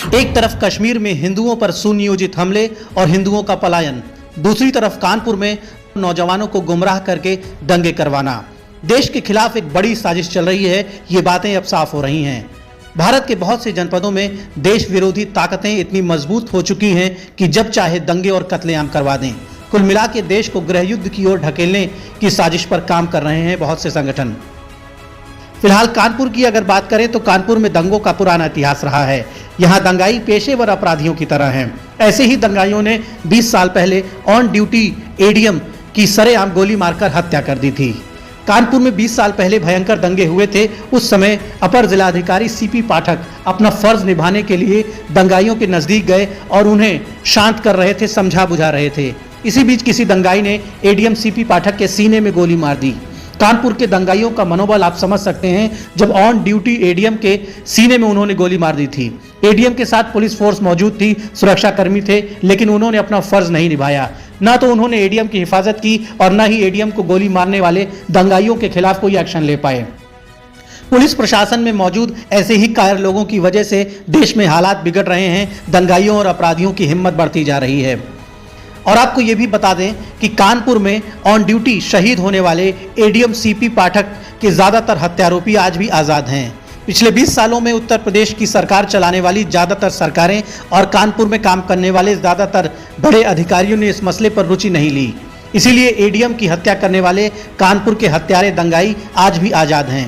एक तरफ कश्मीर में हिंदुओं पर सुनियोजित हमले और हिंदुओं का पलायन, दूसरी तरफ कानपुर में नौजवानों को गुमराह करके दंगे करवाना। देश के खिलाफ एक बड़ी साजिश चल रही है, ये बातें अब साफ हो रही हैं। भारत के बहुत से जनपदों में देश विरोधी ताकतें इतनी मजबूत हो चुकी हैं कि जब चाहे दंगे और कत्लेआम करवा दें। कुल मिला के देश को गृह युद्ध की ओर ढकेलने की साजिश पर काम कर रहे हैं बहुत से संगठन। फिलहाल कानपुर की अगर बात करें तो कानपुर में दंगों का पुराना इतिहास रहा है। यहाँ दंगाई पेशेवर अपराधियों की तरह हैं। ऐसे ही दंगाइयों ने 20 साल पहले ऑन ड्यूटी एडीएम की सरेआम गोली मारकर हत्या कर दी थी। कानपुर में 20 साल पहले भयंकर दंगे हुए थे। उस समय अपर जिलाधिकारी सीपी पाठक अपना फर्ज निभाने के लिए दंगाइयों के नजदीक गए और उन्हें शांत कर रहे थे, समझा बुझा रहे थे। इसी बीच किसी दंगाई ने एडीएम सीपी पाठक के सीने में गोली मार दी। कानपुर के दंगाइयों का मनोबल आप समझ सकते हैं, जब ऑन ड्यूटी एडीएम के सीने में उन्होंने गोली मार दी थी। एडीएम के साथ पुलिस फोर्स मौजूद थी, सुरक्षा कर्मी थे, लेकिन उन्होंने अपना फर्ज नहीं निभाया। ना तो उन्होंने एडीएम की हिफाजत की और न ही एडीएम को गोली मारने वाले दंगाइयों के खिलाफ कोई एक्शन ले पाए। पुलिस प्रशासन में मौजूद ऐसे ही कायर लोगों की वजह से देश में हालात बिगड़ रहे हैं। दंगाइयों और अपराधियों की हिम्मत बढ़ती जा रही है। और आपको ये भी बता दें कि कानपुर में ऑन ड्यूटी शहीद होने वाले एडीएम सीपी पाठक के ज्यादातर हत्यारोपी आज भी आज़ाद हैं। पिछले 20 सालों में उत्तर प्रदेश की सरकार चलाने वाली ज़्यादातर सरकारें और कानपुर में काम करने वाले ज़्यादातर बड़े अधिकारियों ने इस मसले पर रुचि नहीं ली। इसीलिए एडीएम की हत्या करने वाले कानपुर के हत्यारे दंगाई आज भी आज़ाद हैं।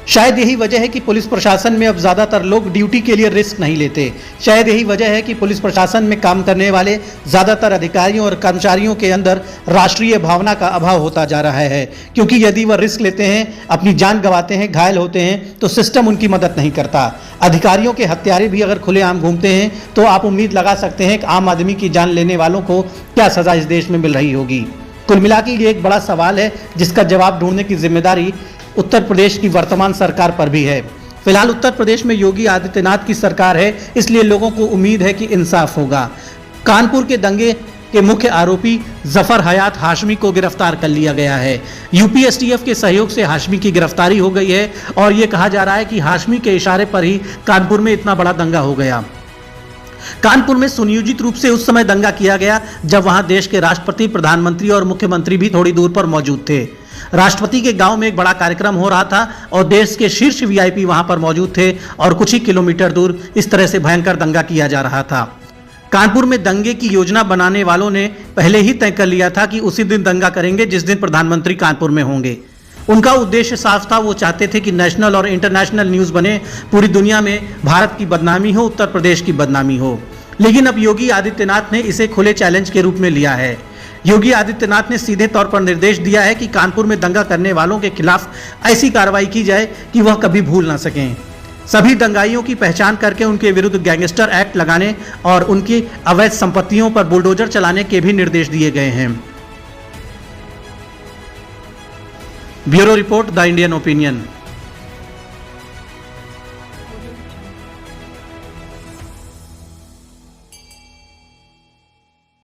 शायद यही वजह है कि पुलिस प्रशासन में अब ज़्यादातर लोग ड्यूटी के लिए रिस्क नहीं लेते। शायद यही वजह है कि पुलिस प्रशासन में काम करने वाले ज़्यादातर अधिकारियों और कर्मचारियों के अंदर राष्ट्रीय भावना का अभाव होता जा रहा है, क्योंकि यदि वह रिस्क लेते हैं, अपनी जान गंवाते हैं, घायल होते हैं, तो सिस्टम उनकी मदद नहीं करता। अधिकारियों के हत्यारे भी अगर खुलेआम घूमते हैं तो आप उम्मीद लगा सकते हैं कि आम आदमी की जान लेने वालों को क्या सज़ा इस देश में मिल रही होगी। कुल मिला के ये एक बड़ा सवाल है जिसका जवाब ढूंढने की जिम्मेदारी उत्तर प्रदेश की वर्तमान सरकार पर भी है। फिलहाल उत्तर प्रदेश में योगी आदित्यनाथ की सरकार है, इसलिए लोगों को उम्मीद है कि इंसाफ होगा। कानपुर के दंगे के मुख्य आरोपी जफर हयात हाशमी को गिरफ्तार कर लिया गया है। यूपी एसटीएफ के सहयोग से हाशमी की गिरफ्तारी हो गई है और ये कहा जा रहा है कि हाशमी के इशारे पर ही कानपुर में इतना बड़ा दंगा हो गया। कानपुर में सुनियोजित रूप से उस समय दंगा किया गया जब वहां देश के राष्ट्रपति, प्रधानमंत्री और मुख्यमंत्री भी थोड़ी दूर पर मौजूद थे। राष्ट्रपति के गांव में एक बड़ा कार्यक्रम हो रहा था और देश के शीर्ष वीआईपी वहां पर मौजूद थे और कुछ ही किलोमीटर दूर इस तरह से भयंकर दंगा किया जा रहा था। कानपुर में दंगे की योजना बनाने वालों ने पहले ही तय कर लिया था कि उसी दिन दंगा करेंगे जिस दिन प्रधानमंत्री कानपुर में होंगे। उनका उद्देश्य साफ था, वो चाहते थे कि नेशनल और इंटरनेशनल न्यूज़ बने, पूरी दुनिया में भारत की बदनामी हो, उत्तर प्रदेश की बदनामी हो। लेकिन अब योगी आदित्यनाथ ने इसे खुले चैलेंज के रूप में लिया है। योगी आदित्यनाथ ने सीधे तौर पर निर्देश दिया है कि कानपुर में दंगा करने वालों के खिलाफ ऐसी कार्रवाई की जाए कि वह कभी भूल ना सकें। सभी दंगाइयों की पहचान करके उनके विरुद्ध गैंगस्टर एक्ट लगाने और उनकी अवैध संपत्तियों पर बुलडोजर चलाने के भी निर्देश दिए गए हैं। Bureau report, the Indian opinion.